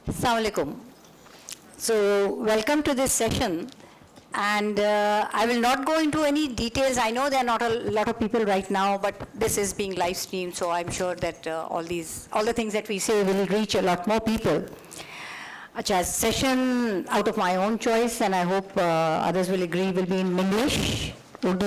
Assalamualaikum. So welcome to this session, and I will not go into any details. I know there are not a lot of people right now, but this is being live streamed, so I'm sure that all the things that we say will reach a lot more people. Acha, session out of my own choice, and I hope others will agree, will be in English. Urdu,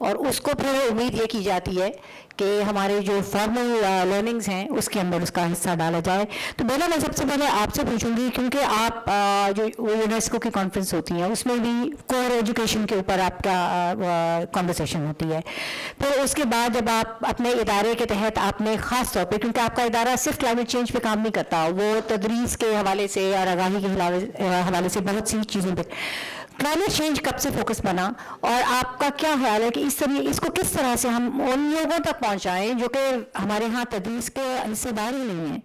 اور اس کو پھر امید یہ کی جاتی ہے کہ ہمارے جو فارمل لرننگز ہیں اس کے اندر اس کا حصہ ڈالا جائے. تو بینا میں سب سے پہلے آپ سے پوچھوں گی, کیونکہ آپ جو یونیسکو کی کانفرنس ہوتی ہیں اس میں بھی کور ایجوکیشن کے اوپر آپ کا کنورسیشن ہوتی ہے. پھر اس کے بعد جب آپ اپنے ادارے کے تحت آپ نے خاص طور پہ, کیونکہ آپ کا ادارہ صرف کلائمیٹ چینج پہ کام نہیں کرتا, وہ تدریس کے حوالے سے اور آگاہی کے حوالے سے بہت سی چیزوں پہ, کلائمیٹ چینج کب سے فوکس بنا, اور آپ کا کیا خیال ہے کہ اس کو کس طرح سے ہم ان لوگوں تک پہنچائیں جو کہ ہمارے ہاں تدریس کے حصے دار ہی نہیں ہیں,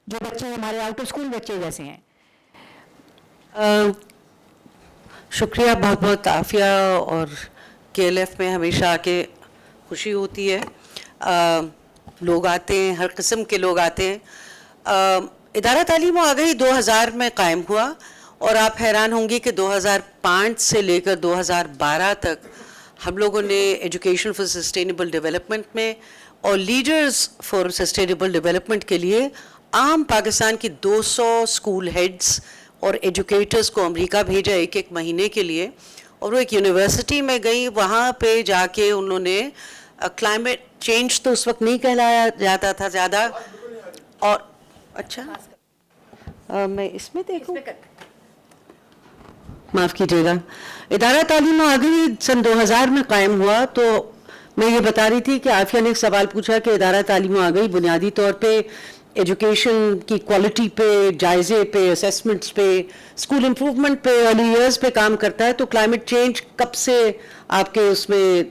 جو بچے ہمارے آؤٹ آف اسکول بچے جیسے ہیں؟ شکریہ بہت بہت. عافیہ اور کے ایل ایف میں ہمیشہ آ کے خوشی ہوتی ہے. لوگ آتے ہیں, ہر قسم کے لوگ آتے ہیں. ادارہ تعلیم و آگاہی 2000 میں قائم ہوا, اور آپ حیران ہوں گی کہ 2005 سے لے کر 2012 تک ہم لوگوں نے ایجوکیشن فار سسٹینیبل ڈیولپمنٹ میں اور لیڈرز فار سسٹینیبل ڈیولپمنٹ کے لیے عام پاکستان کی 200 اسکول ہیڈز اور ایجوکیٹرز کو امریکہ بھیجا ایک مہینے کے لیے, اور وہ ایک یونیورسٹی میں گئی. وہاں پہ جا کے انہوں نے کلائمیٹ چینج تو اس وقت نہیں کہلایا جاتا تھا زیادہ, اور اچھا میں اس میں دیکھوں, معاف کیجیے گا. ادارہ تعلیم و آگاہی سن 2000 میں قائم ہوا. تو میں یہ بتا رہی تھی کہ عافیہ نے ایک سوال پوچھا کہ ادارہ تعلیم و آگاہی بنیادی طور پہ ایجوکیشن کی کوالٹی پہ, جائزے پہ, اسیسمنٹس پہ, اسکول امپروومنٹ پہ, ارلی ایئرز پہ کام کرتا ہے. تو کلائمیٹ چینج کب سے آپ کے اس میں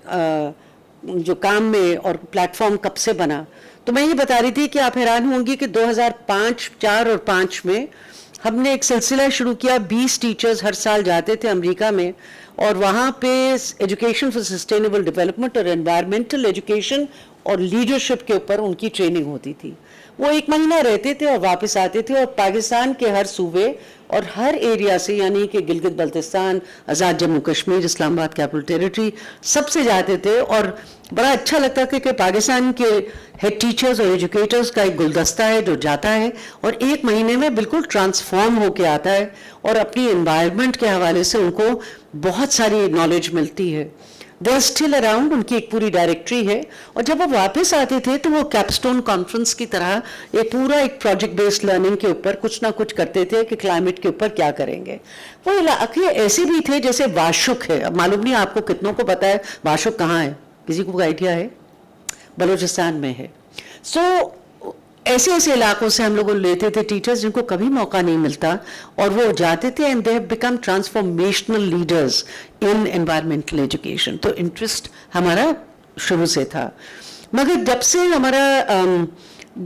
جو کام میں اور پلیٹ فارم کب سے بنا؟ تو میں یہ بتا رہی تھی کہ آپ حیران ہوں گی کہ 2005, 4 اور 5 میں ہم نے ایک سلسلہ شروع کیا. 20 ٹیچرز ہر سال جاتے تھے امریکہ میں, اور وہاں پہ ایجوکیشن فار سسٹینیبل ڈیولپمنٹ اور انوائرمنٹل ایجوکیشن اور لیڈرشپ کے اوپر ان کی ٹریننگ ہوتی تھی. وہ 1 مہینہ رہتے تھے اور واپس آتے تھے, اور پاکستان کے ہر صوبے اور ہر ایریا سے, یعنی کہ گلگت بلتستان, آزاد جموں کشمیر, اسلام آباد کیپٹل ٹیریٹری, سب سے جاتے تھے. اور بڑا اچھا لگتا ہے کہ پاکستان کے ہیڈ ٹیچرز اور ایجوکیٹرز کا ایک گلدستہ ہے جو جاتا ہے اور 1 مہینے میں بالکل ٹرانسفارم ہو کے آتا ہے, اور اپنی انوائرمنٹ کے حوالے سے ان کو بہت ساری نالج ملتی ہے. دے آر اسٹل اراؤنڈ, ان کی ایک پوری ڈائریکٹری ہے. اور جب وہ واپس آتے تھے تو وہ کیپسٹون کانفرنس کی طرح یہ پورا ایک پروجیکٹ بیسڈ لرننگ کے اوپر کچھ نہ کچھ کرتے تھے کہ کلائمیٹ کے اوپر کیا کریں گے. وہ علاقے ایسے بھی تھے جیسے واشک ہے, اب معلوم نہیں آپ کو کتنوں کو پتہ ہے واشک کہاں ہے, کسی کو آئیڈیا ہے؟ بلوچستان میں ہے. سو ایسے ایسے علاقوں سے ہم لوگ لیتے تھے ٹیچرز جن کو کبھی موقع نہیں ملتا, اور وہ جاتے تھے and they have become transformational leaders in environmental education. تو انٹرسٹ ہمارا شروع سے تھا. مگر جب سے ہمارا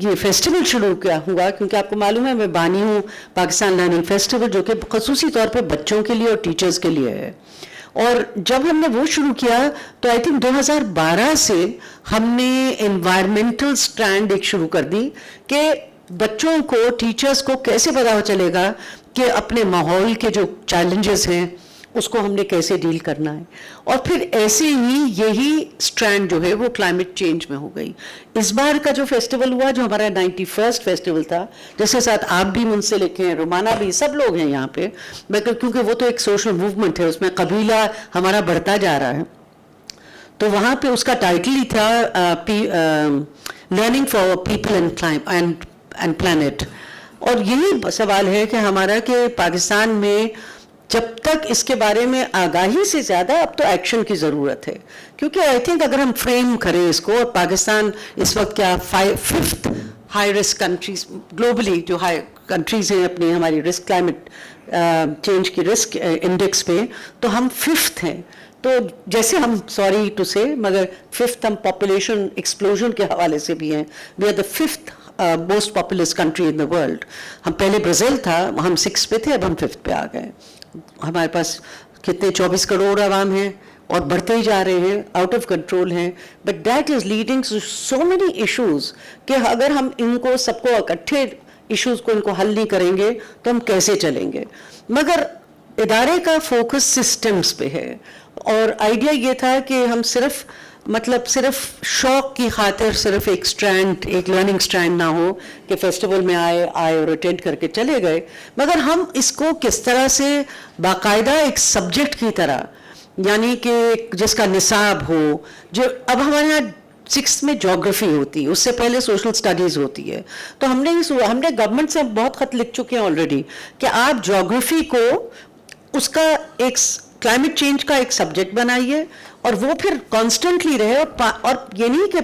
یہ فیسٹیول شروع کیا ہوا, کیونکہ آپ کو معلوم ہے میں بانی ہوں پاکستان لرننگ فیسٹیول, جو کہ خصوصی طور پہ بچوں کے لیے اور ٹیچرز کے لیے ہے, اور جب ہم نے وہ شروع کیا تو آئی تھنک 2012 سے ہم نے انوائرمنٹل سٹرینڈ ایک شروع کر دی کہ بچوں کو, ٹیچرز کو کیسے پتہ چلے گا کہ اپنے ماحول کے جو چیلنجز ہیں اس کو ہم نے کیسے ڈیل کرنا ہے. اور پھر ایسے ہی یہی سٹرینڈ جو ہے وہ کلائمیٹ چینج میں ہو گئی. اس بار کا جو فیسٹیول ہوا, جو ہمارا 91 فیسٹیول تھا, جس کے ساتھ آپ بھی منسلک ہیں, رومانہ بھی, سب لوگ ہیں یہاں پہ, کیونکہ وہ تو ایک سوشل موومنٹ ہے, اس میں قبیلہ ہمارا بڑھتا جا رہا ہے. تو وہاں پہ اس کا ٹائٹل ہی تھا learning for people and plant. اور یہی سوال ہے کہ ہمارا کہ پاکستان میں جب تک اس کے بارے میں آگاہی سے زیادہ اب تو ایکشن کی ضرورت ہے, کیونکہ آئی تھنک اگر ہم فریم کریں اس کو, اور پاکستان اس وقت کیا 5th high risk countries globally, جو ہائی کنٹریز ہیں اپنی ہماری رسک کلائمیٹ چینج کی رسک انڈیکس پہ, تو ہم 5th ہیں. تو جیسے ہم سوری ٹو سے مگر 5th ہم پاپولیشن ایکسپلوژن کے حوالے سے بھی ہیں. We are the 5th most populous country in the world. ہم پہلے برازیل تھا, ہم 6 پہ تھے, اب ہم 5th پہ آ گئے. ہمارے پاس کتنے 24 کروڑ عوام ہیں اور بڑھتے ہی جا رہے ہیں, آؤٹ آف کنٹرول ہیں. But that is leading to so many issues کہ اگر ہم ان کو سب کو اکٹھے ایشوز کو ان کو حل نہیں کریں گے تو ہم کیسے چلیں گے. مگر ادارے کا فوکس سسٹمز پہ ہے, اور آئیڈیا یہ تھا کہ ہم صرف شوق کی خاطر صرف ایک سٹرینڈ, ایک لرننگ سٹرینڈ نہ ہو کہ فیسٹیول میں آئے اور اٹینڈ کر کے چلے گئے, مگر ہم اس کو کس طرح سے باقاعدہ ایک سبجیکٹ کی طرح یعنی کہ جس کا نصاب ہو, جو اب ہمارے یہاں 6th میں جغرافی ہوتی ہے, اس سے پہلے سوشل سٹڈیز ہوتی ہے, تو ہم نے گورنمنٹ سے بہت خط لکھ چکے ہیں آلریڈی کہ آپ جغرافی کو اس کا ایک کلائمیٹ چینج کا ایک سبجیکٹ بنائیے, اور وہ پھر کانسٹنٹلی رہے, اور یہ نہیں کہ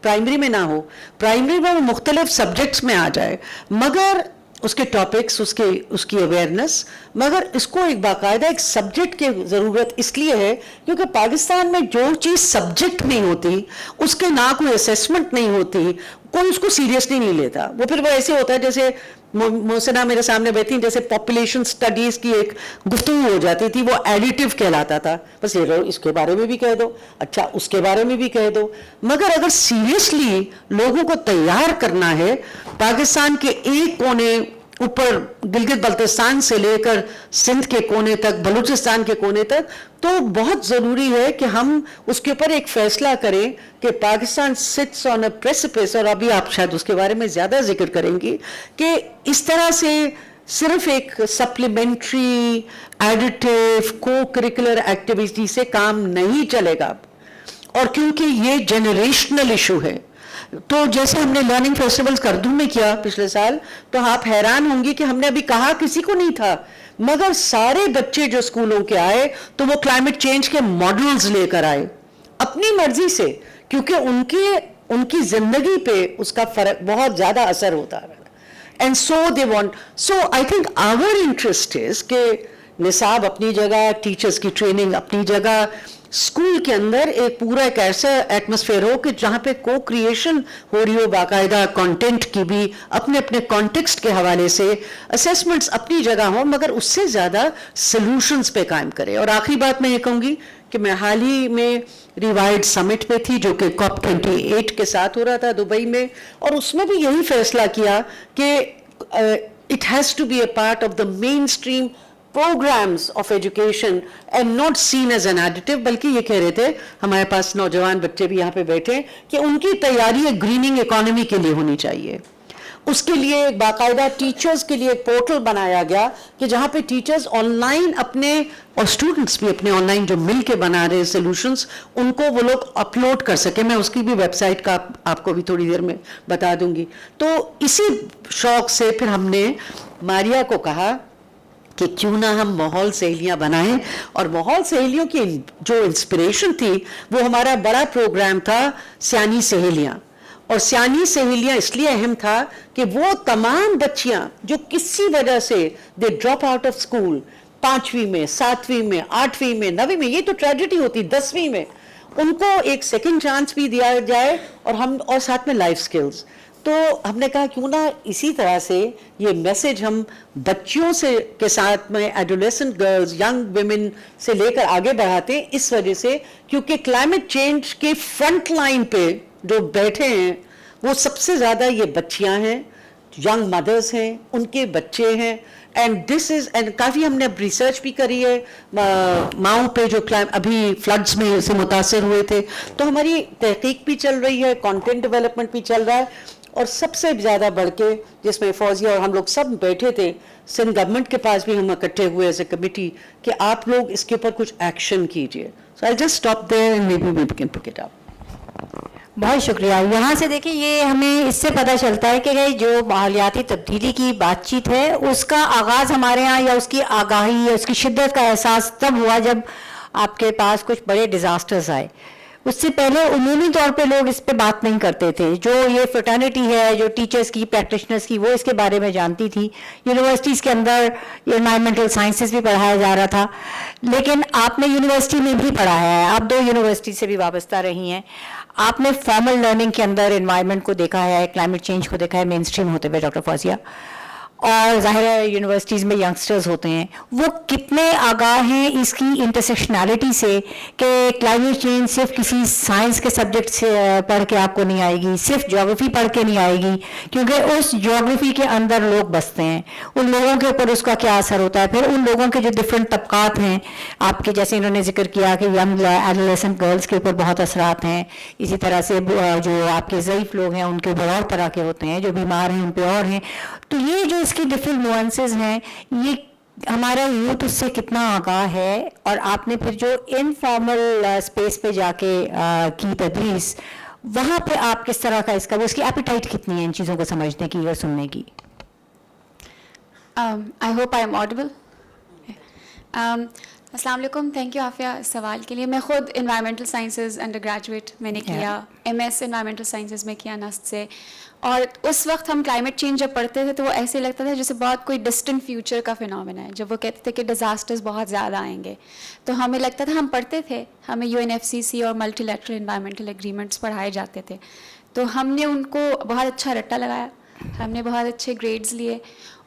پرائمری میں نہ ہو, پرائمری میں وہ مختلف سبجیکٹس میں آ جائے, مگر اس کے ٹاپکس, اس کی اویئرنیس, مگر اس کو ایک باقاعدہ ایک سبجیکٹ کی ضرورت اس لیے ہے کیونکہ پاکستان میں جو چیز سبجیکٹ نہیں ہوتی, اس کے نہ کوئی اسیسمنٹ نہیں ہوتی, کوئی اس کو سیریسلی نہیں لیتا. وہ پھر وہ ایسے ہوتا ہے جیسے محسنہ میرے سامنے بیٹھی, جیسے پاپولیشن سٹڈیز کی ایک گفتگو ہو جاتی تھی, وہ ایڈیٹیو کہلاتا تھا, بس یہ اس کے بارے میں بھی کہہ دو, اچھا اس کے بارے میں بھی کہہ دو. مگر اگر سیریسلی لوگوں کو تیار کرنا ہے پاکستان کے ایک کونے اوپر, گلگت بلتستان سے لے کر سندھ کے کونے تک, بلوچستان کے کونے تک, تو بہت ضروری ہے کہ ہم اس کے اوپر ایک فیصلہ کریں کہ Pakistan sits on a precipice, اور ابھی آپ شاید اس کے بارے میں زیادہ ذکر کریں گی, کہ اس طرح سے صرف ایک سپلیمنٹری ایڈیٹیو کو کریکولر ایکٹیویٹی سے کام نہیں چلے گا, اور کیونکہ یہ جنریشنل ایشو ہے. تو جیسے ہم نے لرننگ فیسٹیولز کردو میں کیا پچھلے سال, تو آپ حیران ہوں گی کہ ہم نے ابھی کہا کسی کو نہیں تھا, مگر سارے بچے جو اسکولوں کے آئے تو وہ کلائمیٹ چینج کے ماڈلز لے کر آئے اپنی مرضی سے, کیونکہ ان کی زندگی پہ اس کا فرق بہت زیادہ اثر ہوتا ہے. And so they want, so I think our interest is کہ نصاب اپنی جگہ, ٹیچرز کی ٹریننگ اپنی جگہ, اسکول کے اندر ایک پورا ایک ایسا ایٹماسفیئر ہو کہ جہاں پہ کو کریشن ہو رہی ہو باقاعدہ کانٹینٹ کی بھی, اپنے اپنے کانٹیکسٹ کے حوالے سے اسیسمنٹس اپنی جگہ ہوں, مگر اس سے زیادہ سلوشنز پہ قائم کرے. اور آخری بات میں یہ کہوں گی کہ میں حال ہی میں ریوائڈ سمٹ میں تھی جو کہ COP 28 کے ساتھ ہو رہا تھا دبئی میں, اور اس میں بھی یہی فیصلہ کیا کہ it has to be a part of the mainstream programs of education and not seen as an additive. بلکہ یہ کہہ رہے تھے ہمارے پاس نوجوان بچے بھی یہاں پہ بیٹھے کہ ان کی تیاری ایک گریننگ اکانومی کے لیے ہونی چاہیے. اس کے لیے ایک باقاعدہ ٹیچرز کے لیے ایک پورٹل بنایا گیا کہ جہاں پہ ٹیچرز آن لائن اپنے, اور اسٹوڈنٹس بھی اپنے آن لائن جو مل کے بنا رہے سولوشنس, ان کو وہ لوگ اپلوڈ کر سکیں. میں اس کی بھی ویب سائٹ کا آپ کو بھی تھوڑی دیر میں بتا دوں گی. تو اسی شوق سے پھر ہم نے ماریا کو کہا کہ کیوں نہ ہم ماحول سہیلیاں بنائیں, اور ماحول سہیلیوں کی جو انسپریشن تھی وہ ہمارا بڑا پروگرام تھا سیانی سہیلیاں. اور سیانی سہیلیاں اس لیے اہم تھا کہ وہ تمام بچیاں جو کسی وجہ سے they drop out of school, 5ویں میں, 7ویں میں, 8ویں میں, 9ویں میں, یہ تو ٹریجڈی ہوتی, 10ویں میں, ان کو ایک سیکنڈ چانس بھی دیا جائے, اور ساتھ میں لائف سکلز. تو ہم نے کہا کیوں نہ اسی طرح سے یہ میسج ہم بچیوں سے کے ساتھ میں ایڈولیسنٹ گرلز, ینگ ویمن سے لے کر آگے بڑھاتے ہیں, اس وجہ سے کیونکہ کلائمیٹ چینج کے فرنٹ لائن پہ جو بیٹھے ہیں وہ سب سے زیادہ یہ بچیاں ہیں, ینگ مدرز ہیں, ان کے بچے ہیں. اینڈ کافی ہم نے ریسرچ بھی کری ہے ماؤں پہ جو ابھی فلڈز میں سے متاثر ہوئے تھے, تو ہماری تحقیق بھی چل رہی ہے, کانٹینٹ ڈیولپمنٹ بھی چل رہا ہے, اور سب سے زیادہ بڑھ کے جس میں فوزیہ اور ہم لوگ سب بیٹھے تھے, سندھ گورنمنٹ کے پاس بھی ہم اکٹھے ہوئے ایز اے کمیٹی کہ آپ لوگ اس کے اوپر کچھ ایکشن کیجئے. So I just stop there and maybe we can pick it up. بہت شکریہ. یہاں سے دیکھیں یہ ہمیں اس سے پتہ چلتا ہے کہ جو ماحولیاتی تبدیلی کی بات چیت ہے اس کا آغاز ہمارے ہاں, یا اس کی آگاہی یا اس کی شدت کا احساس تب ہوا جب آپ کے پاس کچھ بڑے ڈیزاسٹرز آئے. اس سے پہلے عمومی طور پہ لوگ اس پہ بات نہیں کرتے تھے. جو یہ فرٹرنیٹی ہے جو ٹیچرز کی, پریکٹیشنرز کی, وہ اس کے بارے میں جانتی تھی. یونیورسٹیز کے اندر انوائرمنٹل سائنسز بھی پڑھایا جا رہا تھا, لیکن آپ نے یونیورسٹی میں بھی پڑھایا ہے, آپ 2 یونیورسٹی سے بھی وابستہ رہی ہیں. آپ نے فارمل لرننگ کے اندر انوائرمنٹ کو دیکھا ہے, کلائمیٹ چینج کو دیکھا ہے مین اسٹریم ہوتے ہوئے ڈاکٹر فوزیہ, اور ظاہر ہے یونیورسٹیز میں ینگسٹرز ہوتے ہیں, وہ کتنے آگاہ ہیں اس کی انٹرسیکشنالٹی سے کہ کلائمیٹ چینج صرف کسی سائنس کے سبجیکٹ سے پڑھ کے آپ کو نہیں آئے گی, صرف جیوگرافی پڑھ کے نہیں آئے گی, کیونکہ اس جیوگرافی کے اندر لوگ بستے ہیں, ان لوگوں کے اوپر اس کا کیا اثر ہوتا ہے. پھر ان لوگوں کے جو ڈفرینٹ طبقات ہیں, آپ کے جیسے انہوں نے ذکر کیا کہ ینگ ایڈولیسنٹ گرلز کے اوپر بہت اثرات ہیں, اسی طرح سے جو آپ کے ضعیف لوگ ہیں ان کے اوپر اور طرح کے ہوتے ہیں, جو بیمار ہیں ان پہ اور ہیں. تو یہ جو اس کی ڈفرینٹ نوانسز ہیں, یہ ہمارا یوتھ اس سے کتنا آگاہ ہے, اور آپ نے پھر جو انفارمل اسپیس پہ جا کے کی تدریس, وہاں پہ آپ کس طرح کا اس کا, اس کی ایپیٹائٹ کتنی ہے ان چیزوں کو سمجھنے کی اور سننے کی؟ I hope I am audible. السلام علیکم, تھینک یو عافیہ سوال کے لیے. میں خود انوائرمنٹل سائنسز انڈر گریجویٹ میں نے کیا, MS انوائرمنٹل سائنسز میں کیا نسٹ سے, اور اس وقت ہم کلائمیٹ چینج جب پڑھتے تھے تو وہ ایسے لگتا تھا جیسے بہت کوئی ڈسٹنٹ فیوچر کا فینومینا ہے. جب وہ کہتے تھے کہ ڈیزاسٹرز بہت زیادہ آئیں گے تو ہمیں لگتا تھا, ہم پڑھتے تھے, ہمیں UNFCCC اور ملٹی لیٹرل انوائرمنٹل ایگریمنٹس پڑھائے جاتے تھے, تو ہم نے ان کو بہت اچھا رٹا لگایا, ہم نے بہت اچھے گریڈز لیے,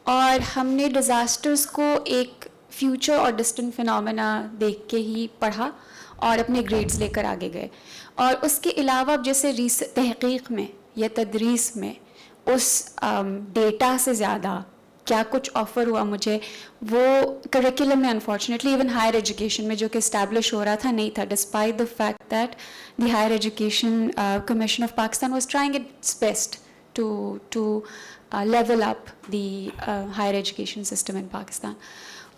اور ہم نے ڈیزاسٹرز کو ایک فیوچر اور ڈسٹنٹ فینومینا دیکھ کے ہی پڑھا اور اپنے گریڈز لے کر آگے گئے. اور اس کے علاوہ اب جیسے تحقیق میں یا تدریس میں اس ڈیٹا سے زیادہ کیا کچھ آفر ہوا مجھے, وہ کریکولم میں انفارچونیٹلی ایون ہائر ایجوکیشن میں جو کہ اسٹیبلش ہو رہا تھا نہیں تھا, despite the fact that the higher education commission of Pakistan was trying its best to level up the higher education system in Pakistan.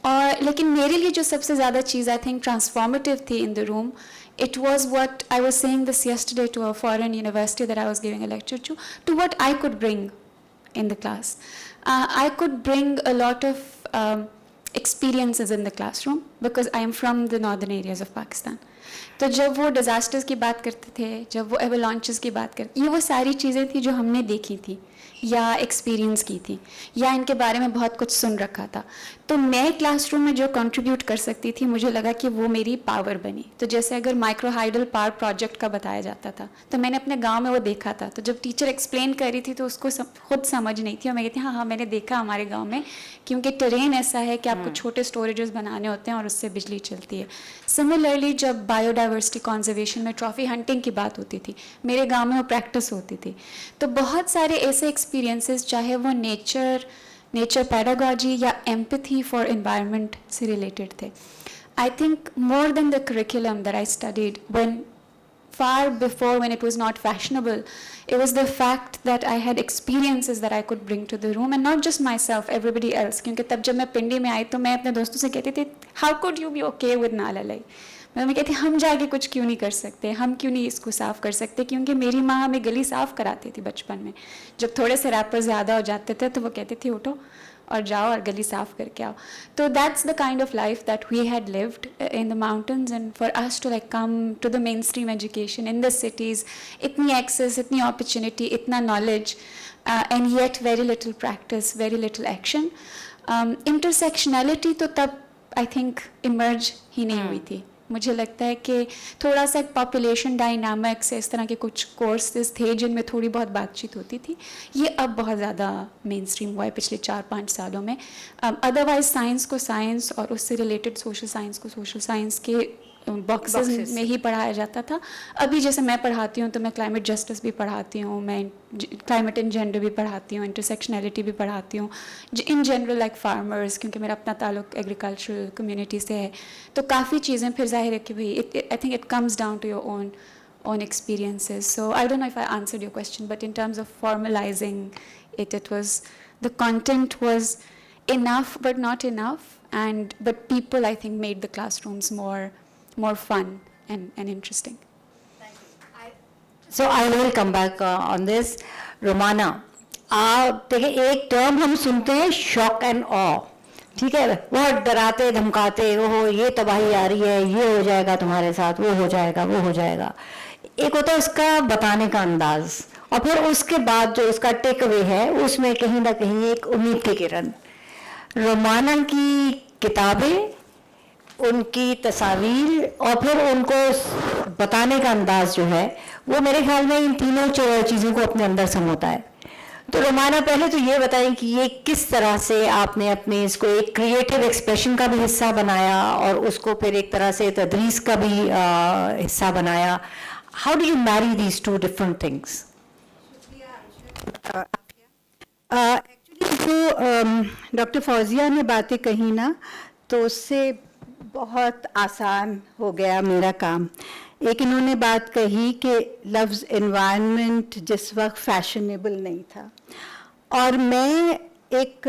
اور لیکن میرے لیے جو سب سے زیادہ چیز آئی تھنک ٹرانسفارمیٹیو تھی ان دا روم, it was what I was saying this yesterday to a foreign university that I was giving a lecture to what I could bring in the class. I could bring a lot of experiences in the classroom because I am from the northern areas of Pakistan. تو جب وہ disasters کی بات کرتے تھے, جب وہ ایولانچز کی بات کرتے, یہ وہ ساری چیزیں تھیں جو ہم نے دیکھی تھی یا ایکسپیرینس کی تھی یا ان کے بارے میں بہت کچھ سن رکھا تھا. تو میں کلاس روم میں جو کنٹریبیوٹ کر سکتی تھی, مجھے لگا کہ وہ میری پاور بنی. تو جیسے اگر مائکرو ہائیڈل پاور پروجیکٹ کا بتایا جاتا تھا تو میں نے اپنے گاؤں میں وہ دیکھا تھا, تو جب ٹیچر ایکسپلین کر رہی تھی تو اس کو خود سمجھ نہیں تھی, اور میں کہتی ہاں میں نے دیکھا ہمارے گاؤں میں, کیونکہ ٹرین ایسا ہے کہ آپ کو چھوٹے اسٹوریجز بنانے ہوتے ہیں اور اس سے بجلی چلتی ہے. سملرلی جب بایو ڈائیورسٹی کنزرویشن میں ٹرافی ہنٹنگ کی بات ہوتی تھی, میرے گاؤں میں وہ پریکٹس ہوتی تھی. تو بہت سارے ایسے ایکسپیرینسز, چاہے وہ نیچر پیڈاگوجی یا ایمپتھی فار انوائرمنٹ سے ریلیٹڈ تھے. I think more than the curriculum that I studied when far before when it was not fashionable, it was the fact that I had experiences that I could bring to the room, and not just myself, everybody else. کیونکہ تب جب میں پنڈی میں آئی تو میں اپنے دوستوں سے کہتی تھی how could you be okay with نالا لائی. میں کہتی ہم جا کے کچھ کیوں نہیں کر سکتے, ہم کیوں نہیں اس کو صاف کر سکتے, کیونکہ میری ماں ہمیں گلی صاف کراتی تھی بچپن میں. جب تھوڑے سے ریپر زیادہ ہو جاتے تھے تو وہ کہتی تھی اٹھو اور جاؤ اور گلی صاف کر کے آؤ. تو that's the kind of life that we had lived in the mountains, and for us to like come to the mainstream education in the cities, اتنی ایکسیس, اتنی اپرچونیٹی, اتنا knowledge, and yet very little practice, very little action. Intersectionality تو تب I think emerge ہی نہیں ہوئی تھی. مجھے لگتا ہے کہ تھوڑا سا پاپولیشن ڈائنامکس, اس طرح کے کچھ کورسز تھے جن میں تھوڑی بہت بات چیت ہوتی تھی. یہ اب بہت زیادہ مین اسٹریم ہوا ہے پچھلے 4-5 سالوں میں. ادروائز سائنس کو سائنس اور اس سے ریلیٹڈ سوشل سائنس کو سوشل سائنس کے باکسز میں ہی پڑھایا جاتا تھا. ابھی جیسے میں پڑھاتی ہوں تو میں کلائمیٹ جسٹس بھی پڑھاتی ہوں, میں کلائمیٹ ان جنڈر بھی پڑھاتی ہوں, انٹرسیکشنلٹی بھی پڑھاتی ہوں, ان جنرل لائک فارمرز, کیونکہ میرا اپنا تعلق ایگریکلچرل کمیونٹی سے ہے. تو کافی چیزیں پھر ظاہر ہے کہ بھائی I think it comes down to your own experiences. So I don't know if I answered your question, but in terms of formalizing it, it was, the content was enough but not enough, but people I think made the classrooms more fun and interesting. So I will come back on this. Romana, دیکھیں ایک term ہم سنتے ہیں shock and آ, ٹھیک ہے, بہت ڈراتے دھمکاتے, وہ یہ تباہی آ رہی ہے, یہ ہو جائے گا تمہارے ساتھ, وہ ہو جائے گا, وہ ہو جائے گا. ایک ہوتا ہے اس کا بتانے کا انداز, اور پھر اس کے بعد جو اس کا ٹیک اوے ہے اس میں کہیں نہ کہیں ایک امید کی کرن. رومانا کی کتابیں, ان کی تصاویر, اور پھر ان کو بتانے کا انداز جو ہے وہ میرے خیال میں ان تینوں چیزوں کو اپنے اندر سموتا ہے. تو رومانا پہلے تو یہ بتائیں کہ یہ کس طرح سے آپ نے اپنے اس کو ایک کریٹو ایکسپریشن کا بھی حصہ بنایا اور اس کو پھر ایک طرح سے تدریس کا بھی حصہ بنایا. ہاؤ ڈو یو میری these two different things? Actually جو ڈاکٹر فوزیہ نے باتیں کہی نا, تو اس سے بہت آسان ہو گیا میرا کام. ایک انہوں نے بات کہی کہ لفظ انوائرمنٹ جس وقت فیشنیبل نہیں تھا, اور میں ایک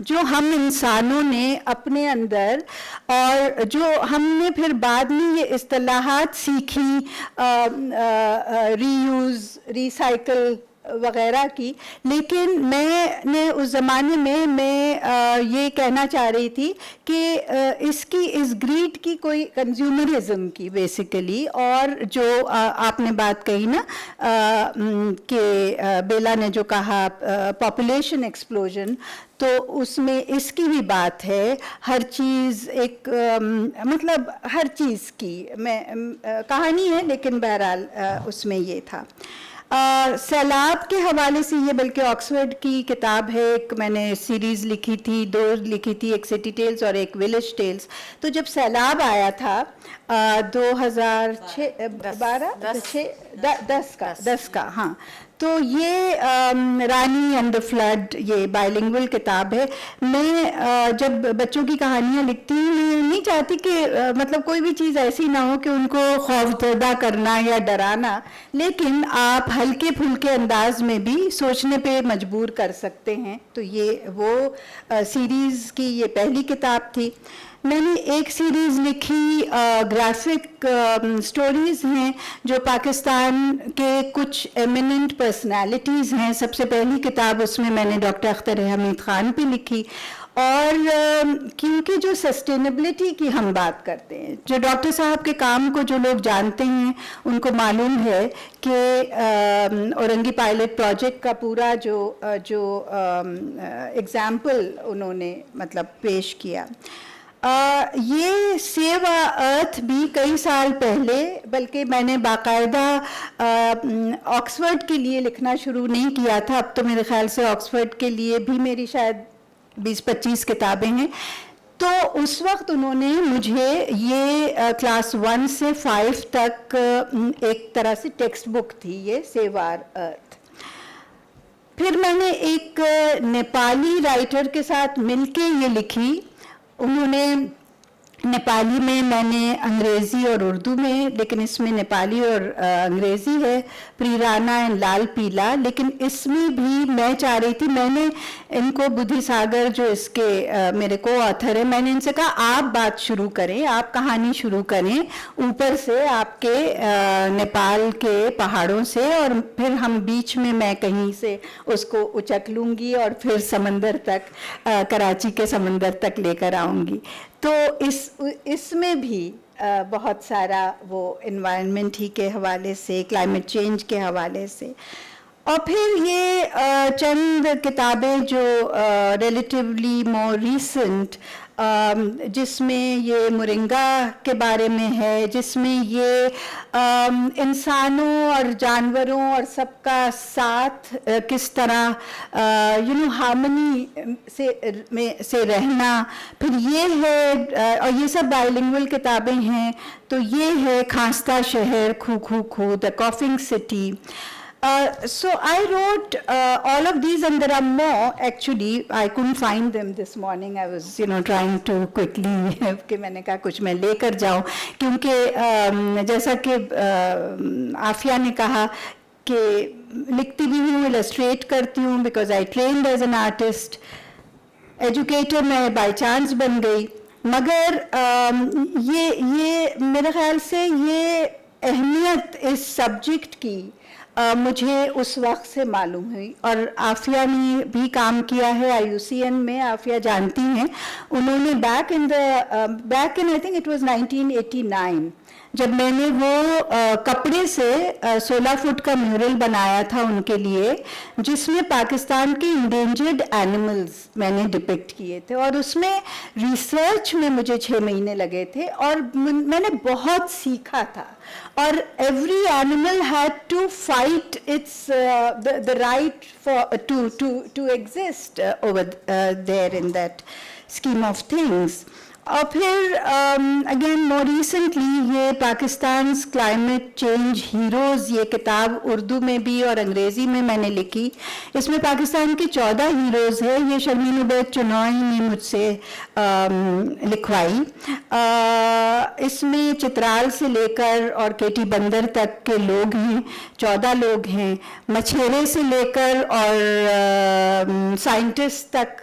جو ہم انسانوں نے اپنے اندر اور جو ہم نے پھر بعد میں یہ اصطلاحات سیکھی ری یوز ریسائیکل وغیرہ کی، لیکن میں نے اس زمانے میں یہ کہنا چاہ رہی تھی کہ اس گریڈ کی کوئی کنزیومرزم کی بیسیکلی، اور جو آپ نے بات کہی نا کہ بیلا نے جو کہا پاپولیشن ایکسپلوژن، تو اس میں اس کی بھی بات ہے، ہر چیز ایک مطلب ہر چیز کی میں کہانی ہے، لیکن بہرحال اس میں یہ تھا۔ سیلاب کے حوالے سے یہ بلکہ آکسفورڈ کی کتاب ہے، ایک میں نے سیریز لکھی تھی، 2 لکھی تھی، ایک سٹی ٹیلز اور ایک ولیج ٹیلز۔ تو جب سیلاب آیا تھا 2010 کا ہاں، تو یہ رانی اینڈ دی فلڈ، یہ بائی لنگول کتاب ہے۔ میں جب بچوں کی کہانیاں لکھتی ہوں، میں نہیں چاہتی کہ مطلب کوئی بھی چیز ایسی نہ ہو کہ ان کو خوف زدہ کرنا یا ڈرانا، لیکن آپ ہلکے پھلکے انداز میں بھی سوچنے پہ مجبور کر سکتے ہیں۔ تو یہ وہ سیریز کی یہ پہلی کتاب تھی۔ میں نے ایک سیریز لکھی، گرافک سٹوریز ہیں جو پاکستان کے کچھ ایمیننٹ پرسنالٹیز ہیں۔ سب سے پہلی کتاب اس میں نے ڈاکٹر اختر حمید خان پہ لکھی، اور کیونکہ جو سسٹینیبلٹی کی ہم بات کرتے ہیں، جو ڈاکٹر صاحب کے کام کو جو لوگ جانتے ہیں ان کو معلوم ہے کہ اورنگی پائلٹ پروجیکٹ کا پورا جو ایگزامپل انہوں نے مطلب پیش کیا۔ یہ سیو ارتھ بھی کئی سال پہلے، بلکہ میں نے باقاعدہ آکسفورڈ کے لیے لکھنا شروع نہیں کیا تھا، اب تو میرے خیال سے آکسفورڈ کے لیے بھی میری شاید 20-25 کتابیں ہیں۔ تو اس وقت انہوں نے مجھے یہ کلاس 1 سے 5 تک ایک طرح سے ٹیکسٹ بک تھی یہ سیو ارتھ۔ پھر میں نے ایک نیپالی رائٹر کے ساتھ مل کے یہ لکھی، انہوں نے نیپالی میں نے انگریزی اور اردو میں، لیکن اس میں نیپالی اور انگریزی ہے، پریرانا اینڈ لال پیلا، لیکن اس میں بھی میں چاہ رہی تھی، میں نے ان کو بدھی ساگر جو اس کے میرے کو آتھر ہے، میں نے ان سے کہا آپ بات شروع کریں، آپ کہانی شروع کریں اوپر سے آپ کے نیپال کے پہاڑوں سے، اور پھر ہم بیچ میں کہیں سے اس کو اچک لوں گی اور پھر سمندر تک، کراچی کے سمندر تک لے کر آؤں گی۔ تو اس میں بھی بہت سارا وہ انوائرمنٹ ہی کے حوالے سے، کلائمیٹ چینج کے حوالے سے، اور پھر یہ چند کتابیں جو ریلیٹیولی مور ریسنٹ، جس میں یہ مرنگا کے بارے میں ہے، جس میں یہ انسانوں اور جانوروں اور سب کا ساتھ کس طرح ہارمنی سے رہنا، پھر یہ ہے، اور یہ سب بائی لنگول کتابیں ہیں، تو یہ ہے کھانستا شہر، کھو دا coughing city. So I wrote all of these, and there are more. Actually, I couldn't find them this morning. I was, trying to quickly کہ میں نے کہا کچھ میں لے کر جاؤں، کیونکہ جیسا کہ عافیہ نے کہا کہ لکھتی بھی ہوں، السٹریٹ کرتی ہوں، because I trained as an artist. Educator میں بائی چانس بن گئی، مگر یہ میرے خیال سے یہ اہمیت اس سبجیکٹ کی مجھے اس وقت سے معلوم ہوئی، اور عافیہ نے بھی کام کیا ہے IUCN میں، عافیہ جانتی ہیں، انہوں نے back in I think it was 1989 جب میں نے وہ کپڑے سے 16 فٹ کا میورل بنایا تھا ان کے لیے، جس میں پاکستان کے انڈینجرڈ اینیملز میں نے ڈپکٹ کیے تھے، اور اس میں ریسرچ میں مجھے 6 مہینے لگے تھے، اور میں نے بہت سیکھا تھا، اور every animal had to fight its the right to exist over there in that scheme of things. اور پھر اگین مور ریسنٹلی یہ پاکستان's کلائمیٹ چینج ہیروز، یہ کتاب اردو میں بھی اور انگریزی میں نے لکھی، اس میں پاکستان کے 14 ہیروز ہیں، یہ شرمین عبید چنوئی نے مجھ سے لکھوائی۔ اس میں چترال سے لے کر اور کیٹی بندر تک کے لوگ ہیں، 14 لوگ ہیں، مچھیرے سے لے کر اور سائنٹسٹ تک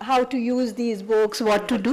how to use these books, what to do,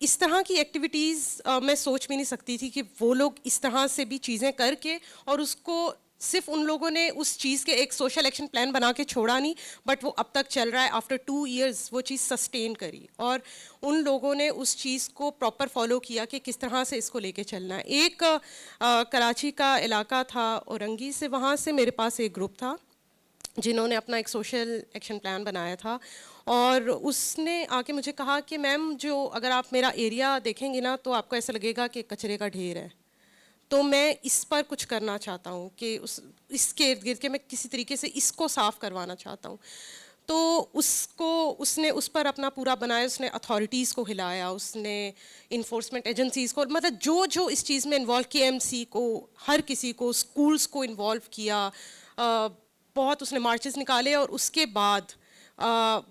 اس طرح کی ایکٹیویٹیز میں سوچ بھی نہیں سکتی تھی کہ وہ لوگ اس طرح سے بھی چیزیں کر کے اور اس کو صرف ان لوگوں نے اس چیز کے ایک سوشل ایکشن پلان بنا کے چھوڑا نہیں, بٹ وہ اب تک چل رہا ہے. آفٹر 2 years وہ چیز سسٹین کری اور ان لوگوں نے اس چیز کو پراپر فالو کیا کہ کس طرح سے اس کو لے کے چلنا ہے. ایک کراچی کا علاقہ تھا اورنگی سے, وہاں سے میرے پاس ایک گروپ تھا جنہوں نے اپنا ایک سوشل ایکشن پلان بنایا تھا, اور اس نے آ کے مجھے کہا کہ میم جو اگر آپ میرا ایریا دیکھیں گے نا تو آپ کو ایسا لگے گا کہ کچرے کا ڈھیر ہے, تو میں اس پر کچھ کرنا چاہتا ہوں کہ اس کے ارد گرد کے میں کسی طریقے سے اس کو صاف کروانا چاہتا ہوں. تو اس نے اس پر اپنا پورا بنایا, اس نے اتھارٹیز کو ہلایا, اس نے انفورسمنٹ ایجنسیز کو, مطلب جو اس چیز میں انوالو, کے ایم سی کو, ہر کسی کو, اسکولس کو انوالو کیا. بہت اس نے مارچز نکالے, اور اس کے بعد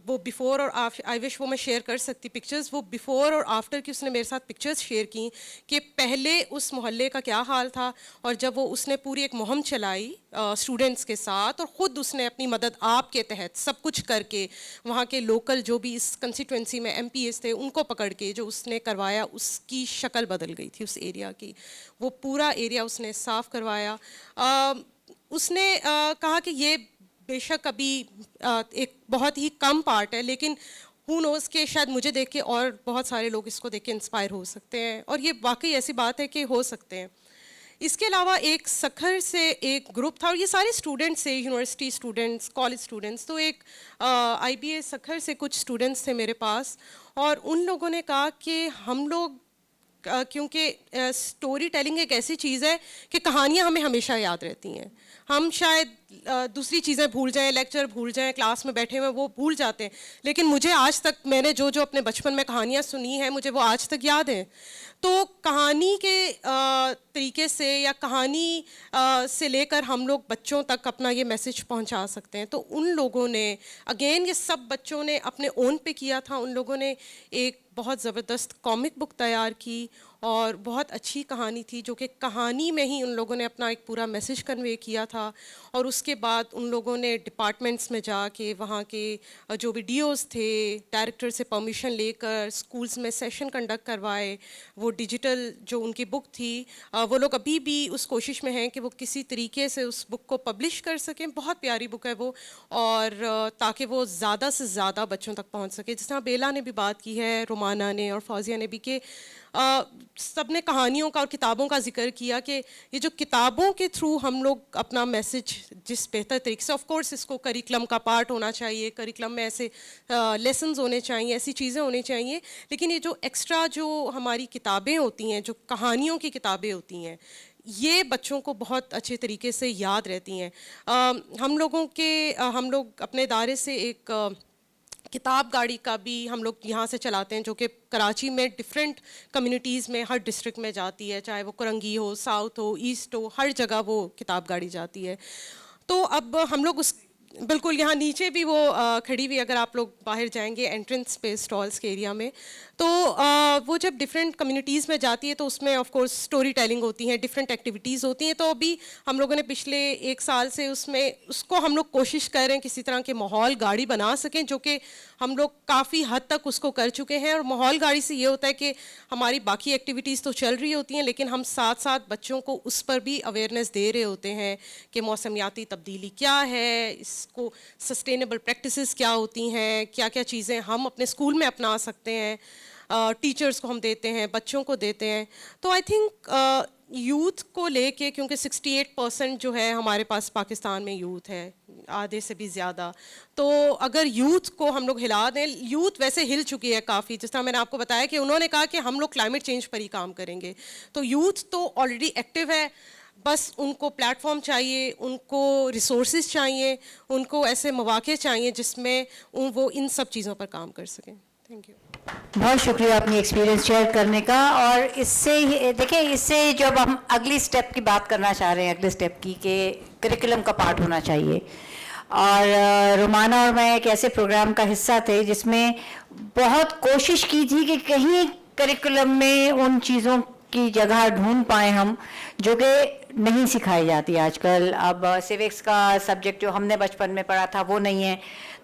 وہ بیفور اور آئی وش وہ میں شیئر کر سکتی پکچرز, وہ بیفور اور آفٹر کی اس نے میرے ساتھ پکچرز شیئر کیں کہ پہلے اس محلے کا کیا حال تھا, اور جب وہ اس نے پوری ایک مہم چلائی اسٹوڈنٹس کے ساتھ, اور خود اس نے اپنی مدد آپ کے تحت سب کچھ کر کے وہاں کے لوکل جو بھی اس کنسٹیٹوئنسی میں ایم پی ایس تھے ان کو پکڑ کے جو اس نے کروایا, اس کی شکل بدل گئی تھی اس ایریا کی. وہ پورا ایریا اس نے صاف کروایا. اس نے کہا کہ یہ بے شک ابھی ایک بہت ہی کم پارٹ ہے, لیکن ہو نوز کہ شاید مجھے دیکھ کے اور بہت سارے لوگ اس کو دیکھ کے انسپائر ہو سکتے ہیں, اور یہ واقعی ایسی بات ہے کہ ہو سکتے ہیں. اس کے علاوہ ایک سکھر سے ایک گروپ تھا, اور یہ سارے اسٹوڈنٹس تھے, یونیورسٹی اسٹوڈنٹس, کالج اسٹوڈنٹس. تو ایک آئی بی اے سکھر سے کچھ اسٹوڈنٹس تھے میرے پاس, اور ان لوگوں نے کہا کہ ہم لوگ, کیونکہ اسٹوری ٹیلنگ ایک ایسی چیز ہے کہ کہانیاں ہمیں ہمیشہ یاد رہتی ہیں. ہم شاید دوسری چیزیں بھول جائیں, لیکچر بھول جائیں, کلاس میں بیٹھے ہوئے وہ بھول جاتے ہیں, لیکن مجھے آج تک میں نے جو اپنے بچپن میں کہانیاں سنی ہیں مجھے وہ آج تک یاد ہیں. تو کہانی کے طریقے سے یا کہانی سے لے کر ہم لوگ بچوں تک اپنا یہ میسج پہنچا سکتے ہیں. تو ان لوگوں نے اگین یہ سب بچوں نے اپنے اون پہ کیا تھا. ان لوگوں نے ایک بہت زبردست کامک بک تیار کی, اور بہت اچھی کہانی تھی جو کہ کہانی میں ہی ان لوگوں نے اپنا ایک پورا میسج کنوے کیا تھا. اور اس کے بعد ان لوگوں نے ڈپارٹمنٹس میں جا کے وہاں کے جو بھی ڈی اوز تھے, ڈائریکٹر سے پرمیشن لے کر اسکولس میں سیشن کنڈکٹ کروائے. وہ ڈیجیٹل جو ان کی بک تھی, وہ لوگ ابھی بھی اس کوشش میں ہیں کہ وہ کسی طریقے سے اس بک کو پبلش کر سکیں. بہت پیاری بک ہے وہ, اور تاکہ وہ زیادہ سے زیادہ بچوں تک پہنچ سکے. جس طرح بیلا نے بھی بات کی ہے, رومانہ نے اور فوزیہ نے بھی, کہ سب نے کہانیوں کا اور کتابوں کا ذکر کیا کہ یہ جو کتابوں کے تھرو ہم لوگ اپنا میسج جس بہتر طریقے سے, آف کورس اس کو کریکلم کا پارٹ ہونا چاہیے, کریکلم میں ایسے لیسنز ہونے چاہیے, ایسی چیزیں ہونی چاہیے, لیکن یہ جو ایکسٹرا جو ہماری کتابیں ہوتی ہیں, جو کہانیوں کی کتابیں ہوتی ہیں, یہ بچوں کو بہت اچھے طریقے سے یاد رہتی ہیں. ہم لوگ اپنے ادارے سے ایک کتاب گاڑی کا بھی ہم لوگ یہاں سے چلاتے ہیں, جو کہ کراچی میں ڈفرینٹ کمیونٹیز میں ہر ڈسٹرکٹ میں جاتی ہے, چاہے وہ کرنگی ہو, ساؤتھ ہو, ایسٹ ہو, ہر جگہ وہ کتاب گاڑی جاتی ہے. تو اب ہم لوگ اس بالکل یہاں نیچے بھی وہ کھڑی ہوئی, اگر آپ لوگ باہر جائیں گے انٹرنس پہ اسٹالس کے ایریا میں, تو وہ جب ڈفرینٹ کمیونٹیز میں جاتی ہے تو اس میں آف کورس اسٹوری ٹیلنگ ہوتی ہیں, ڈفرینٹ ایکٹیویٹیز ہوتی ہیں. تو ابھی ہم لوگوں نے پچھلے 1 سال سے اس کو ہم لوگ کوشش کر رہے ہیں کسی طرح کے ماحول گاڑی بنا سکیں, جو کہ ہم لوگ کافی حد تک اس کو کر چکے ہیں. اور ماحول گاڑی سے یہ ہوتا ہے کہ ہماری باقی ایکٹیویٹیز تو چل رہی ہوتی ہیں, لیکن ہم ساتھ ساتھ بچوں کو اس پر بھی اویئرنیس دے رہے ہوتے ہیں کہ موسمیاتی تبدیلی کیا ہے, اس کو سسٹینیبل پریکٹسز کیا ہوتی ہیں, کیا کیا چیزیں ہم اپنے اسکول میں اپنا سکتے ہیں, ٹیچرز کو ہم دیتے ہیں, بچوں کو دیتے ہیں. تو آئی تھنک یوتھ کو لے کے, کیونکہ 68% جو ہے ہمارے پاس پاکستان میں یوتھ ہے, آدھے سے بھی زیادہ, تو اگر یوتھ کو ہم لوگ ہلا دیں, یوتھ ویسے ہل چکی ہے کافی, جس طرح میں نے آپ کو بتایا کہ انہوں نے کہا کہ ہم لوگ کلائمیٹ چینج پر ہی کام کریں گے. تو یوتھ تو آلریڈی ایکٹیو ہے, بس ان کو پلیٹ فارم چاہیے, ان کو ریسورسز چاہیے, ان کو ایسے مواقع چاہیے جس میں وہ ان سب چیزوں پر کام کر سکیں. Thank you. بہت شکریہ اپنی ایکسپیرینس شیئر کرنے کا. اور اس سے دیکھیں, اس سے جب ہم اگلی اسٹیپ کی بات کرنا چاہ رہے ہیں, اگلے اسٹیپ کی کہ کریکولم کا پارٹ ہونا چاہیے, اور رومانہ اور میں ایک ایسے پروگرام کا حصہ تھے جس میں بہت کوشش کی تھی کہ کہیں کریکولم میں ان چیزوں کی جگہ ڈھونڈ پائیں ہم جو کہ نہیں سکھائی جاتی آج کل. اب سیوکس کا سبجیکٹ جو ہم نے بچپن میں پڑھا تھا وہ نہیں ہے,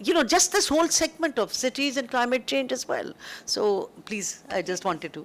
you know, just this whole segment of cities and climate change as well. So please, I just wanted to.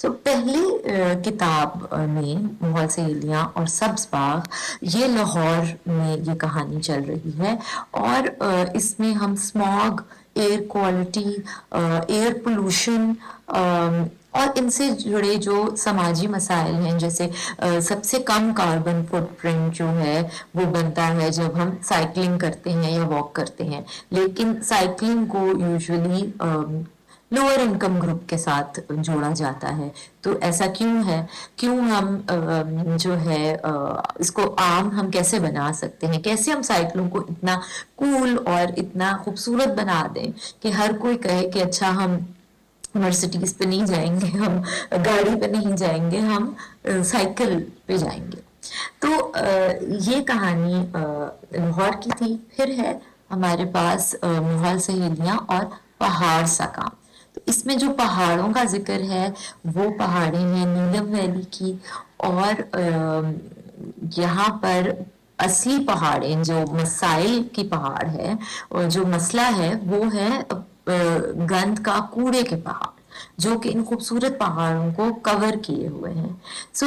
تو پہلی کتاب میں مغل سہیلیاں اور سبز باغ یہ لاہور میں یہ کہانی چل رہی ہے اور اس میں ہم smog, air quality, air pollution اور ان سے جڑے جو سماجی مسائل ہیں، جیسے سب سے کم کاربن فٹ پرنٹ جو ہے وہ بنتا ہے جب ہم سائیکلنگ کرتے ہیں یا واک کرتے ہیں، لیکن سائیکلنگ کو یوزولی لوور انکم گروپ کے ساتھ جوڑا جاتا ہے. تو ایسا کیوں ہے؟ کیوں ہم جو ہے اس کو عام ہم کیسے بنا سکتے ہیں؟ کیسے ہم سائیکلوں کو اتنا کول اور اتنا خوبصورت بنا دیں کہ ہر کوئی کہے کہ اچھا ہم یونیورسٹیز پہ نہیں جائیں گے، ہم گاڑی پہ نہیں جائیں گے، ہم سائیکل پہ جائیں گے. تو یہ کہانی لاہور کی تھی. پھر ہے ہمارے پاس مغل سہیلیاں اور پہاڑ سا کام. تو اس میں جو پہاڑوں کا ذکر ہے وہ پہاڑیں ہیں نیلم ویلی کی، اور یہاں پر اصلی پہاڑیں جو مسائل کی پہاڑ ہے اور جو مسئلہ ہے وہ ہے گند کا، کوڑے کے پہاڑ جو کہ ان خوبصورت پہاڑوں کو کور کیے ہوئے ہیں. سو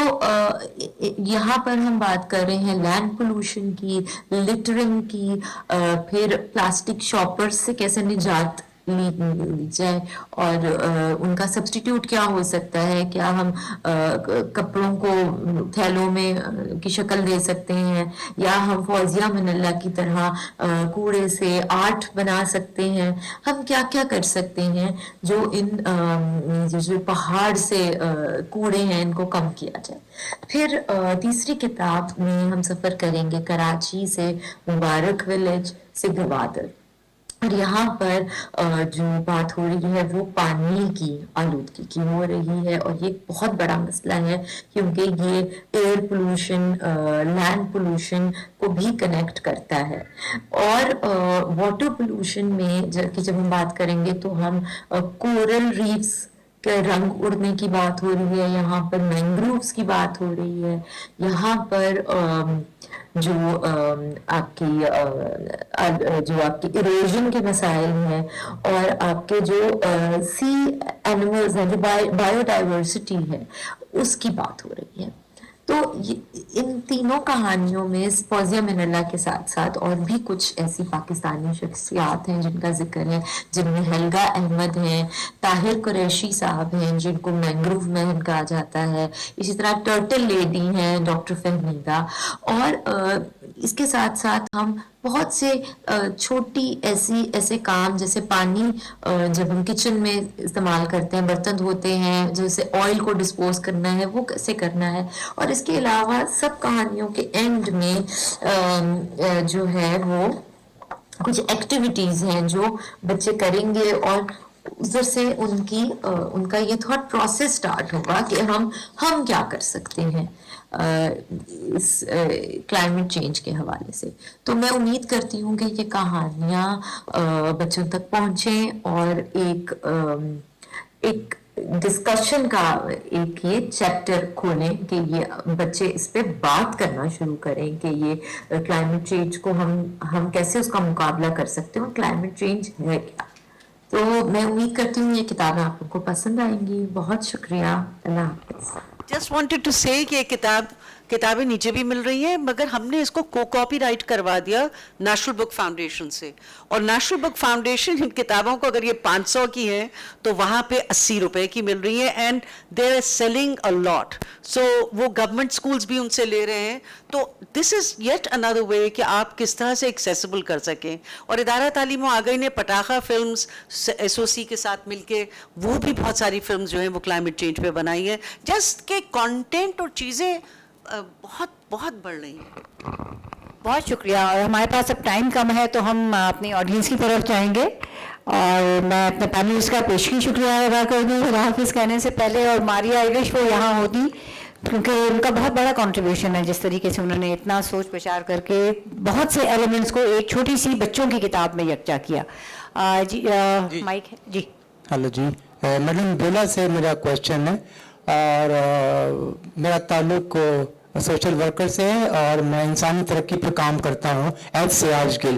یہاں پر ہم بات کر رہے ہیں لینڈ پولوشن کی، لٹرنگ کی، پھر پلاسٹک شاپرز سے کیسے نجات لی جائے اور ان کا سبسٹیٹیوٹ کیا ہو سکتا ہے. کیا ہم کپڑوں کو تھیلوں میں کی شکل دے سکتے ہیں، یا ہم فوزیہ من اللہ کی طرح کوڑے سے آرٹ بنا سکتے ہیں. ہم کیا کیا کر سکتے ہیں جو ان جو پہاڑ سے کوڑے ہیں ان کو کم کیا جائے. پھر تیسری کتاب میں ہم سفر کریں گے کراچی سے مبارک ولیج سے گوادر، اور یہاں پر جو بات ہو رہی ہے وہ پانی کی آلودگی کی ہو رہی ہے، اور یہ بہت بڑا مسئلہ ہے کیونکہ یہ ایئر پولوشن، لینڈ پولوشن کو بھی کنیکٹ کرتا ہے. اور واٹر پولوشن میں جب ہم بات کریں گے تو ہم کورل ریفز کے رنگ اڑنے کی بات ہو رہی ہے، یہاں پر مینگرووز کی بات ہو رہی ہے، یہاں پر جو آپ کی ایروژن کے مسائل ہیں، اور آپ کے جو سی اینیملز ہیں، جو بایو ڈائیورسٹی ہے اس کی بات ہو رہی ہے. تو ان تینوں کہانیوں میں فوزیہ من اللہ کے ساتھ ساتھ اور بھی کچھ ایسی پاکستانی شخصیات ہیں جن کا ذکر ہے، جن میں حلگا احمد ہیں، طاہر قریشی صاحب ہیں جن کو مینگروو مین کہا جاتا ہے، اسی طرح ٹرٹل لیڈی ہیں ڈاکٹر فہمیدہ، اور اس کے ساتھ ساتھ ہم بہت سے چھوٹی ایسے کام جیسے پانی جب ہم کچن میں استعمال کرتے ہیں، برتن دھوتے ہیں، جیسے آئل کو ڈسپوز کرنا ہے وہ کیسے کرنا ہے. اور اس کے علاوہ سب کہانیوں کے اینڈ میں جو ہے وہ کچھ ایکٹیویٹیز ہیں جو بچے کریں گے، اور ادھر سے ان کا یہ تھاٹ پروسیس سٹارٹ ہوگا کہ ہم کیا کر سکتے ہیں اس کلائمیٹ چینج کے حوالے سے. تو میں امید کرتی ہوں کہ یہ کہانیاں بچوں تک پہنچیں اور ایک ڈسکشن کا ایک یہ چیپٹر کھولیں کہ یہ بچے اس پہ بات کرنا شروع کریں کہ یہ کلائمیٹ چینج کو ہم کیسے اس کا مقابلہ کر سکتے ہیں اور کلائمیٹ چینج ہے کیا. تو میں امید کرتی ہوں یہ کتابیں آپ لوگ کو پسند آئیں گی. بہت شکریہ. اللہ حافظ. جسٹ وانٹیڈ ٹو سے کہ کتابیں نیچے بھی مل رہی ہیں، مگر ہم نے اس کو کاپی رائٹ کروا دیا نیشنل بک فاؤنڈیشن سے، اور نیشنل بک فاؤنڈیشن ان کتابوں کو اگر یہ 500 کی ہیں تو وہاں پہ 80 روپے کی مل رہی ہیں، and they are selling a lot. So وہ گورنمنٹ اسکولس بھی ان سے لے رہے ہیں. تو دس از یٹ اندر وے کہ آپ کس طرح سے ایکسیسیبل کر سکیں. اور ادارہ تعلیم و آگاہی نے پٹاخہ فلمز ایس او سی کے ساتھ مل کے وہ بھی بہت ساری فلمز جو ہیں وہ کلائمیٹ چینج پہ بنائی ہیں، جسٹ کہ کانٹینٹ اور چیزیں بہت بہت بڑھ رہی ہیں. بہت شکریہ. اور ہمارے پاس اب ٹائم کم ہے تو ہم اپنی آڈینس کی طرف جائیں گے، اور میں اپنے پینلسٹ کا پیشگی شکریہ ادا کر دوں خدا حافظ کہنے سے پہلے. اور ماریا آئی وہ یہاں ہوتی کیونکہ ان کا بہت بڑا کنٹریبیوشن ہے، جس طریقے سے انہوں نے اتنا سوچ بچار کر کے بہت سے ایلیمنٹس کو ایک چھوٹی سی بچوں کی کتاب میں یکجا کیا. جی مائک ہے. جی ہلو. جی میڈم بیلا سے میرا کوشچن ہے، اور میرا تعلق سوشل ورکر سے ہے، اور میں انسانی ترقی پہ کام کرتا ہوں ایٹ سیاج گل.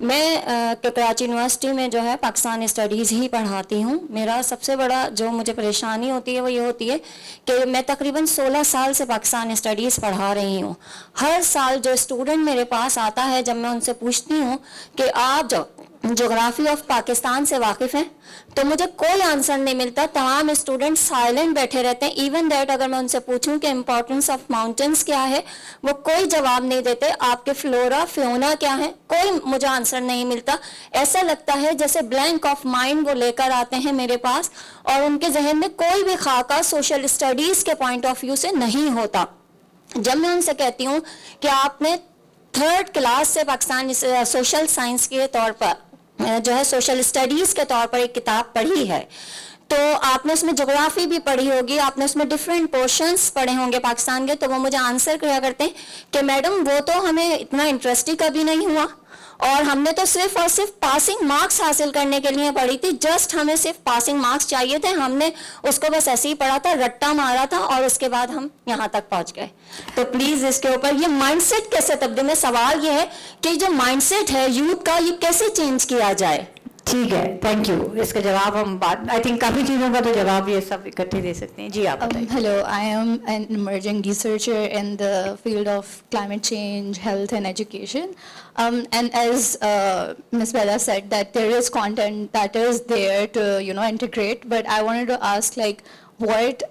میں کراچی یونیورسٹی میں جو ہے پاکستان اسٹڈیز ہی پڑھاتی ہوں. میرا سب سے بڑا جو مجھے پریشانی ہوتی ہے وہ یہ ہوتی ہے کہ میں تقریباً 16 سال سے پاکستان اسٹڈیز پڑھا رہی ہوں. ہر سال جو اسٹوڈنٹ میرے پاس آتا ہے جب میں ان سے پوچھتی ہوں کہ آپ جغرافی آف پاکستان سے واقف ہیں تو مجھے کوئی آنسر نہیں ملتا. تمام اسٹوڈنٹ سائلنٹ بیٹھے رہتے ہیں. ایون دیٹ اگر میں ان سے پوچھوں کہ امپورٹنس آف ماؤنٹینس کیا ہے وہ کوئی جواب نہیں دیتے. آپ کے فلورا فیونا کیا ہے کوئی مجھے آنسر نہیں ملتا. ایسا لگتا ہے جیسے بلینک آف مائنڈ وہ لے کر آتے ہیں میرے پاس اور ان کے ذہن میں کوئی بھی خاکہ سوشل اسٹڈیز کے پوائنٹ آف ویو سے نہیں ہوتا. جب میں ان سے کہتی ہوں کہ آپ نے 3rd کلاس سے پاکستان سوشل سائنس کے طور پر جو ہے سوشل اسٹڈیز کے طور پر ایک کتاب پڑھی ہے تو آپ نے اس میں جغرافی بھی پڑھی ہوگی, آپ نے اس میں ڈفرینٹ پورشنز پڑھے ہوں گے پاکستان کے, تو وہ مجھے آنسر کیا کرتے ہیں کہ میڈم وہ تو ہمیں اتنا انٹرسٹ ہی کبھی نہیں ہوا اور ہم نے تو صرف اور صرف پاسنگ مارکس حاصل کرنے کے لیے پڑھی تھی. جسٹ ہمیں صرف پاسنگ مارکس چاہیے تھے, ہم نے اس کو بس ایسے ہی پڑھا تھا, رٹا مارا تھا اور اس کے بعد ہم یہاں تک پہنچ گئے. تو پلیز اس کے اوپر یہ مائنڈ سیٹ کیسے تبدیل ہے, سوال یہ ہے کہ جو مائنڈ سیٹ ہے یوتھ کا یہ کیسے چینج کیا جائے. ٹھیک ہے, تھینک یو. اس کا جواب ہم بعد آئی تھنک کافی چیزوں کا تو جواب یہ سب اکٹھے دے سکتے ہیں. جی آپ بتائیے. Hello, I am an emerging researcher in the field of climate change, health and education. And as Ms. Bella said that there is content that is there to, integrate, but I wanted to ask like what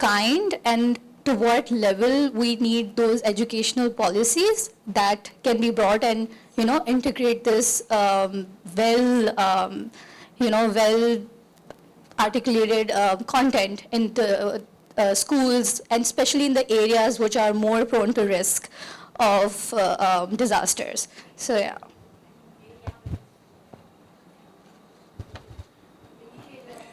kind and to what level we need those educational policies that can be brought and, integrate this well articulated content into schools and especially in the areas which are more prone to risk of disasters. So yeah.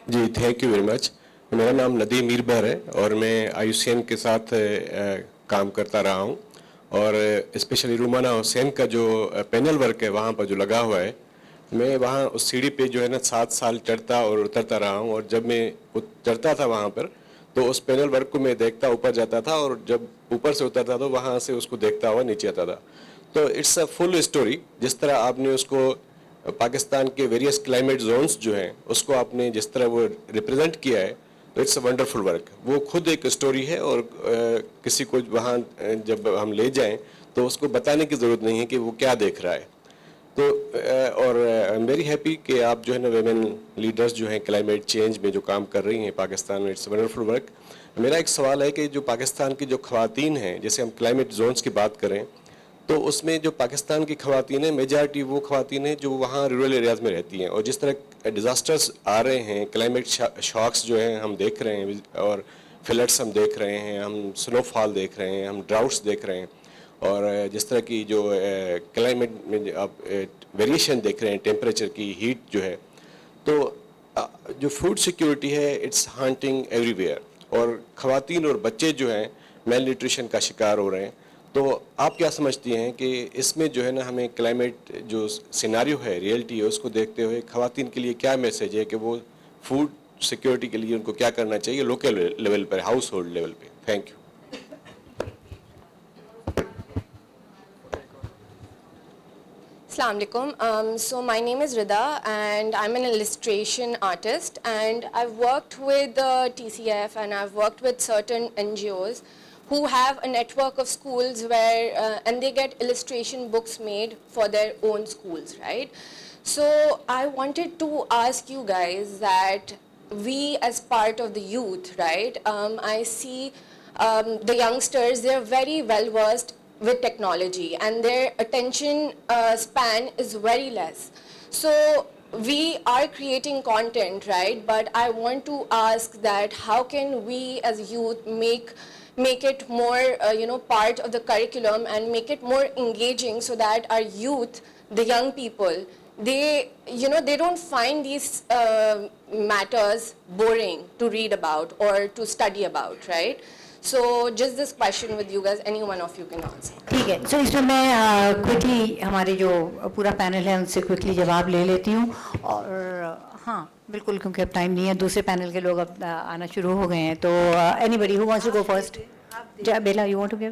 جی thank you very much. میرا نام ندیم میربہر ہے اور میں IUCN کے ساتھ کام کرتا رہا ہوں اور اسپیشلی رومانہ حسین کا جو پینل ورک ہے وہاں پر جو لگا ہوا ہے, میں وہاں اس سیڑھی پہ جو ہے نا 7 سال چڑھتا اور اترتا رہا ہوں اور جب میں چڑھتا تھا وہاں پر تو اس پینل ورک کو میں دیکھتا اوپر جاتا تھا اور جب اوپر سے اترتا تو وہاں سے اس کو دیکھتا ہوا نیچے آتا تھا. تو اٹس اے فل اسٹوری. جس طرح آپ نے اس کو پاکستان کے ویریس کلائمیٹ زونس جو ہیں اس کو آپ نے جس طرح وہ ریپرزینٹ کیا ہے تو اٹس اے ونڈرفل ورک. وہ خود ایک اسٹوری ہے اور کسی کو وہاں جب ہم لے جائیں تو اس کو بتانے کی ضرورت نہیں ہے کہ وہ کیا دیکھ رہا ہے. تو اور آئی ایم ویری ہیپی کہ آپ جو ہے نا ویمن لیڈرز جو ہیں کلائمیٹ چینج میں جو کام کر رہی ہیں پاکستان میں, اٹس اے ونڈرفل ورک. میرا ایک سوال ہے کہ جو پاکستان کی جو خواتین ہیں, جیسے ہم کلائمیٹ زونس کی بات کریں تو اس میں جو پاکستان کی خواتین ہیں میجارٹی وہ خواتین ہیں جو وہاں رورل ایریاز میں رہتی ہیں, اور جس طرح ڈیزاسٹرز آ رہے ہیں, کلائمیٹ شاکس جو ہیں ہم دیکھ رہے ہیں اور فلڈس ہم دیکھ رہے ہیں, ہم سنو فال دیکھ رہے ہیں, ہم ڈراؤٹس دیکھ رہے ہیں, اور جس طرح کی جو کلائمیٹ میں آپ ویریشن دیکھ رہے ہیں, ٹیمپریچر کی, ہیٹ جو ہے, تو جو فوڈ سیکیورٹی ہے اٹس ہانٹنگ ایوری ویئر, اور خواتین اور بچے جو ہیں میل نیوٹریشن کا شکار ہو رہے ہیں. تو آپ کیا سمجھتی ہیں کہ اس میں جو ہے نا ہمیں کلائمیٹ جو سیناریو ہے, ریئلٹی ہے, اس کو دیکھتے ہوئے خواتین کے لیے کیا میسیج ہے کہ وہ فوڈ سیکیورٹی کے لیے ان کو کیا کرنا چاہیے لوکل لیول پر, ہاؤس ہولڈ لیول پہ؟ Thank you. Assalamu alaikum. So my name is Rida and I'm an illustration artist, and I've worked with TCF and I've worked with certain NGOs who have a network of schools where and they get illustration books made for their own schools, right? So I wanted to ask you guys that we as part of the youth, right, I see the youngsters, they're very well versed with technology and their attention span is very less. So we are creating content, right, but I want to ask that how can we as youth make it more part of the curriculum and make it more engaging so that our youth, the young people, they don't find these matters boring to read about or to study about, right? So just this question with you guys, any one of you can answer. ٹھیک ہے. سو اس میں میں quickly ہمارے جو پورا panel ہے ان سے quickly جواب لے لیتی ہوں, اور ہاں بالکل کیونکہ اب ٹائم نہیں ہے, دوسرے پینل کے لوگ اب آنا شروع ہو گئے ہیں. تو anybody who wants to go first? Bella you want to give?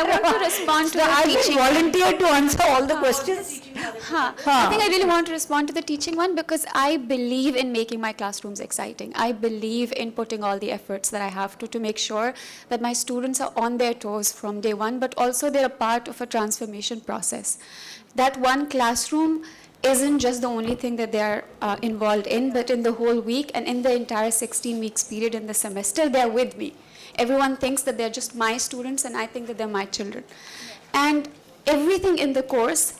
I want to respond to the I teaching. volunteer to answer all the questions. I think I really want to respond to the teaching one because I believe in making my classrooms exciting. I believe in putting all the efforts that I have to make sure that my students are on their toes from day one, but also they're a part of a transformation process. That one classroom isn't just the only thing that they are involved in, but in the whole week and in the entire 16 weeks period in the semester, they're with me. Everyone thinks that they're just my students, and I think that they're my children. And everything in the course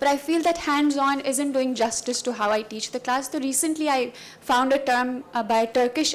but I feel that hands on isn't doing justice to how I teach the class. So recently I found a term by a Turkish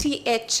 3H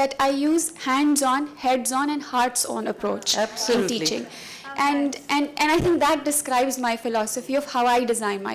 that I use hands on, heads on and hearts on approach in teaching. And I think that describes my philosophy of how I design my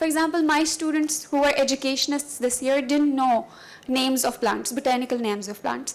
For example, my students who were educationists this year didn't know names of plants, botanical names of plants.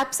apps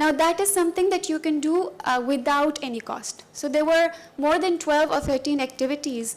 Now that is something that you can do without any cost. So there were more than 12 or 13 activities,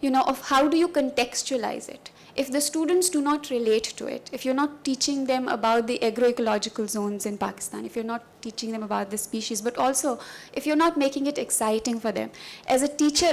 you know, of how do you contextualize it. If the students do not relate to it, if you're not teaching them about the agroecological zones in Pakistan, if you're not teaching them about the species, but also if you're not making it exciting for them. As a teacher,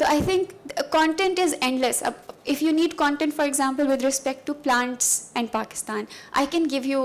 So I think content is endless. If you need content, for example, with respect to plants and Pakistan, I can give you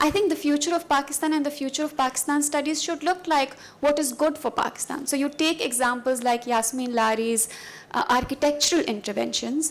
I think the future of Pakistan and the future of Pakistan studies should look like what is good for Pakistan. So you take examples like Yasmin Lari's architectural interventions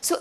So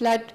flood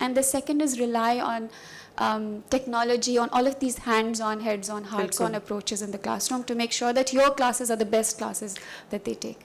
and the second is rely on technology, on all of these hands-on, heads-on, hearts-on approaches in the classroom to make sure that your classes are the best classes that they take.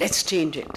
Let's change it.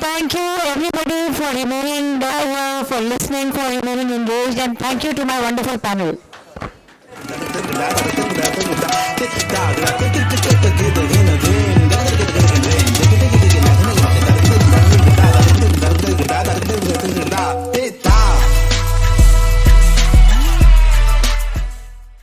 Thank you everybody for remaining there, for listening, for remaining engaged, and thank you to my wonderful panel.